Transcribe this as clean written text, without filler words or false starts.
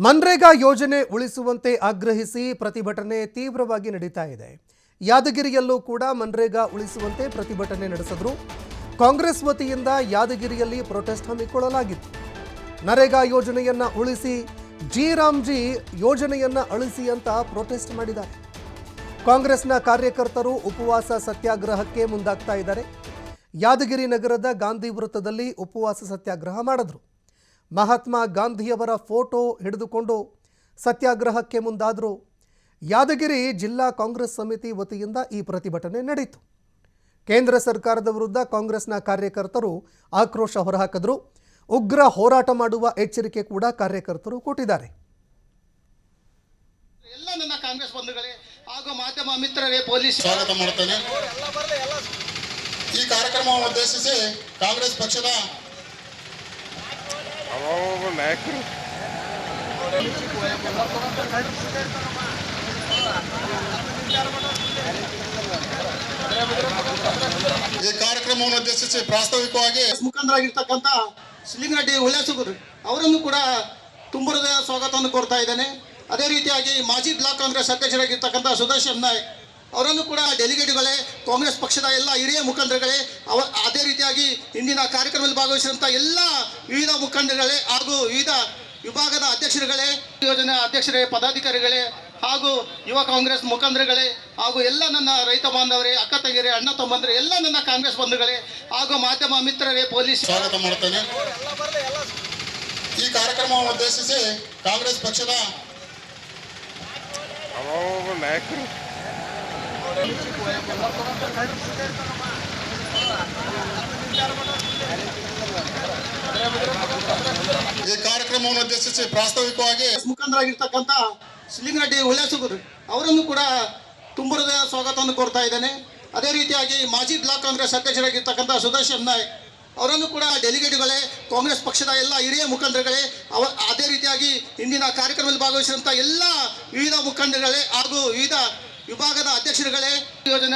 ಮನ್ರೇಗಾ ಯೋಜನೆ ಉಳಿಸುವಂತೆ ಆಗ್ರಹಿಸಿ ಪ್ರತಿಭಟನೆ ತೀವ್ರವಾಗಿ ನಡೀತಾ ಇದೆ. ಯಾದಗಿರಿಯಲ್ಲೂ ಕೂಡ ಮನ್ರೇಗಾ ಉಳಿಸುವಂತೆ ಪ್ರತಿಭಟನೆ ನಡೆಸಿದ್ರು. ಕಾಂಗ್ರೆಸ್ ವತಿಯಿಂದ ಯಾದಗಿರಿಯಲ್ಲಿ ಪ್ರೊಟೆಸ್ಟ್ ಹಮ್ಮಿಕೊಳ್ಳಲಾಗಿತ್ತು. ನರೇಗಾ ಯೋಜನೆಯನ್ನ ಉಳಿಸಿ, ರಾಮ್ಜಿ ಯೋಜನೆಯನ್ನ ಅಳಿಸಿ ಅಂತ ಪ್ರೊಟೆಸ್ಟ್ ಮಾಡಿದ್ದಾರೆ. ಕಾಂಗ್ರೆಸ್ನ ಕಾರ್ಯಕರ್ತರು ಉಪವಾಸ ಸತ್ಯಾಗ್ರಹಕ್ಕೆ ಮುಂದಾಗ್ತಾ ಇದ್ದಾರೆ. ಯಾದಗಿರಿ ನಗರದ ಗಾಂಧಿ ವೃತ್ತದಲ್ಲಿ ಉಪವಾಸ ಸತ್ಯಾಗ್ರಹ ಮಾಡಿದ್ರು. ಮಹಾತ್ಮ ಗಾಂಧಿಯವರ ಫೋಟೋ ಹಿಡಿದುಕೊಂಡು ಸತ್ಯಾಗ್ರಹಕ್ಕೆ ಮುಂದಾದರು. ಯಾದಗಿರಿ ಜಿಲ್ಲಾ ಕಾಂಗ್ರೆಸ್ ಸಮಿತಿ ವತಿಯಿಂದ ಈ ಪ್ರತಿಭಟನೆ ನಡೆಯಿತು. ಕೇಂದ್ರ ಸರ್ಕಾರದ ವಿರುದ್ಧ ಕಾಂಗ್ರೆಸ್ನ ಕಾರ್ಯಕರ್ತರು ಆಕ್ರೋಶ ಹೊರಹಾಕಿದ್ರು. ಉಗ್ರ ಹೋರಾಟ ಮಾಡುವ ಎಚ್ಚರಿಕೆ ಕೂಡ ಕಾರ್ಯಕರ್ತರು ಕೊಟ್ಟಿದ್ದಾರೆ. ಎಲ್ಲ ನನ್ನ ಕಾಂಗ್ರೆಸ್ ಬಂಧುಗಳೇ ಹಾಗೂ ಮಾಧ್ಯಮ ಮಿತ್ರರೇ ಪೊಲೀಸ್ ಸ್ವಾಗತ ಮಾಡುತ್ತೇನೆ. ಈ ಕಾರ್ಯಕ್ರಮವನ್ನು ಉದ್ದೇಶಿಸಿ ಕಾಂಗ್ರೆಸ್ ಪಕ್ಷದ ನಾಯಕರು ಈ ಕಾರ್ಯಕ್ರಮವನ್ನು ಉದ್ದೇಶಿಸಿ ಪ್ರಾಸ್ತಾವಿಕವಾಗಿ ಮುಖಂಡರಾಗಿರ್ತಕ್ಕಂಥ ಶಿಲಿಂಗರೆಡ್ಡಿ ಉಳ್ಳಾಸುಗರು ಅವರನ್ನು ಕೂಡ ತುಂಬ ಹೃದಯ ಸ್ವಾಗತವನ್ನು ಕೋರ್ತಾ ಇದ್ದೇನೆ. ಅದೇ ರೀತಿಯಾಗಿ ಮಾಜಿ ಬ್ಲಾಕ್ ಕಾಂಗ್ರೆಸ್ ಅಧ್ಯಕ್ಷರಾಗಿರ್ತಕ್ಕಂಥ ಸುದರ್ಶನ್ ನಾಯ್ಕ್ ಅವರನ್ನು ಕೂಡ ಡೆಲಿಗೇಟ್ಗಳೇ, ಕಾಂಗ್ರೆಸ್ ಪಕ್ಷದ ಎಲ್ಲ ಹಿರಿಯ ಮುಖಂಡರುಗಳೇ, ಅದೇ ರೀತಿಯಾಗಿ ಇಂದಿನ ಕಾರ್ಯಕ್ರಮದಲ್ಲಿ ಭಾಗವಹಿಸಿದಂಥ ಎಲ್ಲ ವಿವಿಧ ಮುಖಂಡರುಗಳೇ ಹಾಗೂ ವಿವಿಧ ವಿಭಾಗದ ಅಧ್ಯಕ್ಷರುಗಳೇ, ಯೋಜನೆ ಅಧ್ಯಕ್ಷರೇ, ಪದಾಧಿಕಾರಿಗಳೇ ಹಾಗೂ ಯುವ ಕಾಂಗ್ರೆಸ್ ಮುಖಂಡರುಗಳೇ ಹಾಗೂ ಎಲ್ಲ ನನ್ನ ರೈತ ಬಾಂಧವರೇ, ಅಕ್ಕ ತಂಗಿಯರೇ, ಅಣ್ಣ ತಮ್ಮಂದರೆ ಎಲ್ಲ ನನ್ನ ಕಾಂಗ್ರೆಸ್ ಬಂಧುಗಳೇ ಹಾಗೂ ಮಾಧ್ಯಮ ಮಿತ್ರರೇ ಪೊಲೀಸ್ ಸ್ವಾಗತ ಮಾಡುತ್ತೇನೆ. ಈ ಕಾರ್ಯಕ್ರಮವನ್ನು ಉದ್ದೇಶಿಸಿ ಕಾಂಗ್ರೆಸ್ ಪಕ್ಷದ ನಾಯಕರು ಈ ಕಾರ್ಯಕ್ರಮವನ್ನು ಉದ್ದೇಶಿಸಿ ಪ್ರಾಸ್ತಾವಿಕವಾಗಿ ಮುಖಂಡರಾಗಿರ್ತಕ್ಕಂಥ ಶಿಲಿಂಗರೆಡ್ಡಿ ಉಳ್ಳಾಸುಗರು ಅವರನ್ನು ಕೂಡ ತುಂಬ ಹೃದಯ ಸ್ವಾಗತವನ್ನು ಕೋರ್ತಾ ಇದ್ದೇನೆ. ಅದೇ ರೀತಿಯಾಗಿ ಮಾಜಿ ಬ್ಲಾಕ್ ಕಾಂಗ್ರೆಸ್ ಅಧ್ಯಕ್ಷರಾಗಿರ್ತಕ್ಕಂಥ ಸುದರ್ಶನ್ ನಾಯ್ಕ್ ಅವರನ್ನು ಕೂಡ ಡೆಲಿಗೇಟ್ಗಳೇ, ಕಾಂಗ್ರೆಸ್ ಪಕ್ಷದ ಎಲ್ಲ ಹಿರಿಯ ಮುಖಂಡರುಗಳೇ, ಅದೇ ರೀತಿಯಾಗಿ ಇಂದಿನ ಕಾರ್ಯಕ್ರಮದಲ್ಲಿ ಭಾಗವಹಿಸಿದಂಥ ಎಲ್ಲ ವಿವಿಧ ಮುಖಂಡರುಗಳೇ ಹಾಗೂ ವಿವಿಧ ವಿಭಾಗದ ಅಧ್ಯಕ್ಷರುಗಳೇ, ಯೋಜನೆ